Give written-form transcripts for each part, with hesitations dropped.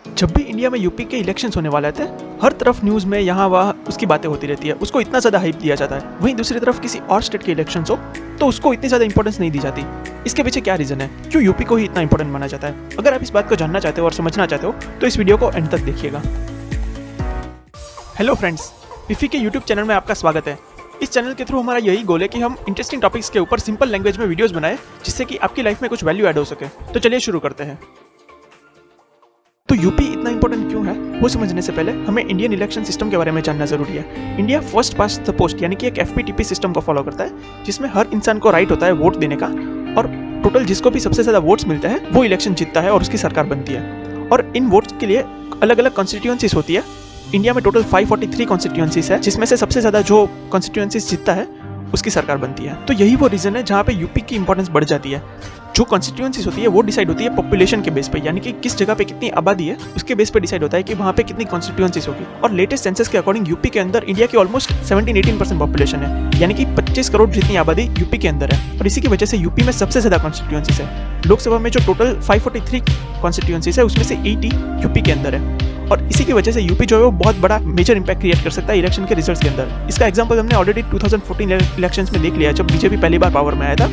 जब भी इंडिया में यूपी के इलेक्शंस होने वाले थे, हर तरफ न्यूज़ में यहाँ वहाँ उसकी बातें होती रहती है, उसको इतना ज़्यादा हाइप दिया जाता है। वहीं दूसरी तरफ किसी और स्टेट के इलेक्शंस हो तो उसको इतनी ज़्यादा इंपॉर्टेंस नहीं दी जाती। इसके पीछे क्या रीज़न है, क्यों यूपी को ही इतना इंपॉर्टेंट माना जाता है? अगर आप इस बात को जानना चाहते हो और समझना चाहते हो तो इस वीडियो को एंड तक देखिएगा। हेलो फ्रेंड्स, पिफी के यूट्यूब चैनल में आपका स्वागत है। इस चैनल के थ्रू हमारा यही गोल है कि हम इंटरेस्टिंग टॉपिक्स के ऊपर सिंपल लैंग्वेज में वीडियोस बनाएं, जिससे कि आपकी लाइफ में कुछ वैल्यू ऐड हो सके। तो चलिए शुरू करते हैं। तो यूपी इतना इंपॉर्टेंट क्यों है, वो समझने से पहले हमें इंडियन इलेक्शन सिस्टम के बारे में जानना जरूरी है। India first past the post यानी कि एक FPTP सिस्टम को फॉलो करता है, जिसमें हर इंसान को राइट होता है वोट देने का, और टोटल जिसको भी सबसे ज़्यादा वोट्स मिलते हैं वो इलेक्शन जीतता है और उसकी सरकार बनती है। और इन वोट्स के लिए अलग अलग कॉन्स्टिट्यूएंसीज होती है। इंडिया में टोटल 543 कॉन्स्टिट्यूएंसीज है, जिसमें से सबसे ज़्यादा जो कॉन्स्टिट्यूएंसीज जीतता है उसकी सरकार बनती है। तो यही वो रीज़न है जहाँ पे यूपी की इंपॉर्टेंस बढ़ जाती है। जो कॉन्स्टिट्यूएंसीज होती है वो डिसाइड होती है पॉपुलेशन के बेस पे, यानी कि किस जगह पे कितनी आबादी है उसके बेस पे डिसाइड होता है कि वहाँ पे कितनी कॉन्स्टिट्यूएंसीज होगी। और लेटेस्ट सेंसस के अकॉर्डिंग यूपी के अंदर इंडिया की ऑलमोस्ट 17-18% पॉपुलेशन है, यानी कि 25 करोड़ जितनी आबादी यूपी के अंदर है। और इसी की वजह से यूपी में सबसे ज़्यादा कॉन्स्टिट्यूएंसीज है। लोकसभा में जो टोटल 543 कॉन्स्टिट्यूएंसीज है उसमें से 80 यूपी के अंदर है। और इसी की वजह से यूपी जो है वो बहुत बड़ा मेजर इंपैक्ट क्रिएट कर सकता है इलेक्शन के रिजल्ट्स के अंदर। इसका एग्जांपल हमने ऑलरेडी 2014 इलेक्शंस में देख लिया है, जब बीजेपी पहली बार पावर में आया था।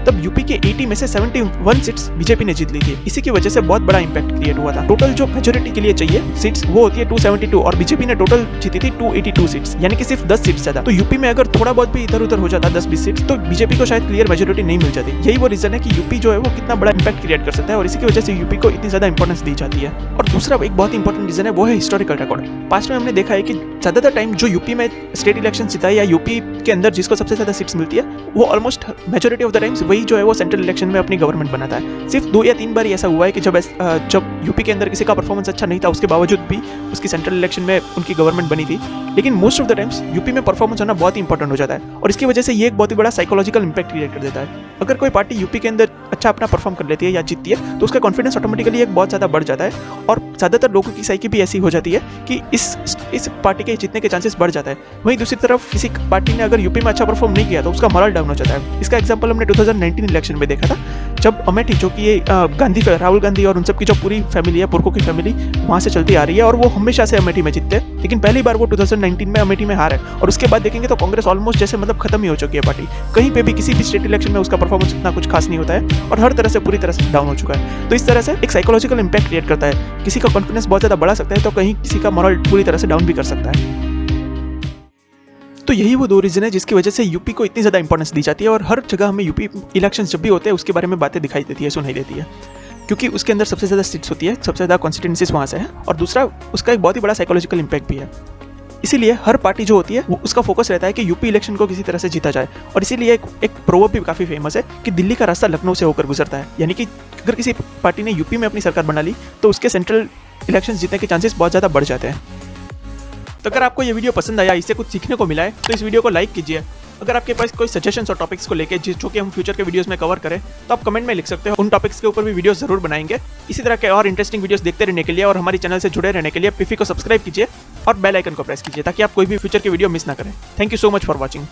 तब यूपी के 80 में से 71 सीट्स बीजेपी ने जीत ली थी। इसी की वजह से बहुत बड़ा इंपैक्ट क्रिएट हुआ था। टोटल जो मेजोरिटी के लिए चाहिए सीट्स वो होती है 272, और बीजेपी ने टोटल जीती थी 282 सीट्स, यानी कि सिर्फ 10 सीट्स ज्यादा। तो यूपी में अगर थोड़ा बहुत भी इधर उधर हो जाता 10-20 सीट्स, तो बीजेपी को शायद क्लियर मेजोरिटी नहीं मिल जाती। यही वो रीजन है कि यूपी जो है वो कितना बड़ा इंपैक्ट क्रिएट कर सकता है, और इसी की वजह से यूपी को इतनी ज्यादा इंपॉर्टेंस दी जाती है। और दूसरा एक बहुत इंपॉर्टेंट रीजन है वो है हिस्टोरिकल रिकॉर्ड। पास्ट में हमने देखा है कि ज्यादातर टाइम जो यूपी में स्टेट इलेक्शन जीता है या यूपी के अंदर जिसको सबसे ज्यादा सीट्स मिलती है, वो almost majority of the times वही जो है वो सेंट्रल इलेक्शन में अपनी गवर्नमेंट बनाता है। सिर्फ 2 या 3 बार ऐसा हुआ है कि जब यूपी के अंदर किसी का परफॉर्मेंस अच्छा नहीं था, उसके बावजूद भी उसकी सेंट्रल इलेक्शन में उनकी गवर्नमेंट बनी थी। लेकिन most of the times UP में परफॉर्मेंस होना बहुत इंपॉर्टेंट हो जाता है, और इसकी वजह से ये एक बहुत ही बड़ा साइकोलॉजिकल इंपैक्ट क्रिएट कर देता है। अगर कोई पार्टी यूपी के अंदर अच्छा अपना परफॉर्म कर लेती है या जीतती है, तो उसका कॉन्फिडेंस ऑटोमेटिकली एक बहुत ज़्यादा बढ़ जाता है, और ज़्यादातर लोगों की साइकी भी ऐसी हो जाती है कि इस पार्टी के जीतने के चांसेस बढ़ जाता है। वहीं दूसरी तरफ किसी पार्टी ने अगर यूपी में अच्छा परफॉर्म नहीं किया तो उसका मोरल डाउन हो जाता है। इसका एग्जाम्पल हमने 2019 इलेक्शन में देखा था, जब अमेठी जो कि राहुल गांधी और उन सब की जो पूरी फैमिली है, पुरको की फैमिली वहाँ से चलती आ रही है, और वो हमेशा से अमेठी में जीतते हैं। लेकिन पहली बार वो 2019 में अमेठी में हार है, और उसके बाद देखेंगे तो कांग्रेस ऑलमोस्ट जैसे मतलब खत्म ही हो चुकी है पार्टी। कहीं पे भी किसी भी स्टेट इलेक्शन में उसका परफॉर्मेंस इतना कुछ खास नहीं होता है, और हर तरह से पूरी तरह से डाउन हो चुका है। तो इस तरह से एक साइकोलॉजिकल इंपैक्ट क्रिएट करता है। किसी का कॉन्फिडेंस बहुत ज़्यादा बढ़ा सकता है, तो कहीं किसी का मोरल पूरी तरह से डाउन भी कर सकता है। तो यही वो 2 रीजन है जिसकी वजह से यूपी को इतनी ज़्यादा इंपॉर्टेंस दी जाती है, और हर जगह हमें यूपी इलेक्शन जब भी होते हैं उसके बारे में बातें दिखाई देती है, सुनाई देती है, क्योंकि उसके अंदर सबसे ज़्यादा सीट्स होती है, सबसे ज़्यादा कॉन्स्टिट्यूएंसीज वहाँ से है, और दूसरा उसका एक बहुत ही बड़ा साइकोलॉजिकल इंपैक्ट भी है। इसीलिए हर पार्टी जो होती है उसका फोकस रहता है कि यूपी इलेक्शन को किसी तरह से जीता जाए। और इसीलिए एक प्रोवर्ब भी काफ़ी फेमस है कि दिल्ली का रास्ता लखनऊ से होकर गुजरता है, यानी कि अगर किसी पार्टी ने यूपी में अपनी सरकार बना ली तो उसके सेंट्रल इलेक्शन जीतने के चांसेस बहुत ज़्यादा बढ़ जाते हैं। तो अगर आपको ये वीडियो पसंद आया, इससे कुछ सीखने को मिला है, तो इस वीडियो को लाइक कीजिए। अगर आपके पास कोई सजेशंस और टॉपिक्स को लेके जो कि हम फ्यूचर के वीडियोस में कवर करें, तो आप कमेंट में लिख सकते हो। उन टॉपिक्स के ऊपर भी वीडियोस जरूर बनाएंगे। इसी तरह के और इंटरेस्टिंग वीडियोस देखते रहने के लिए और हमारी चैनल से जुड़े रहने के लिए पिफी को सब्सक्राइब कीजिए और बेल आइकन को प्रेस कीजिए, ताकि आप कोई भी फ्यूचर की वीडियो मिस ना करें। Thank you so much for watching.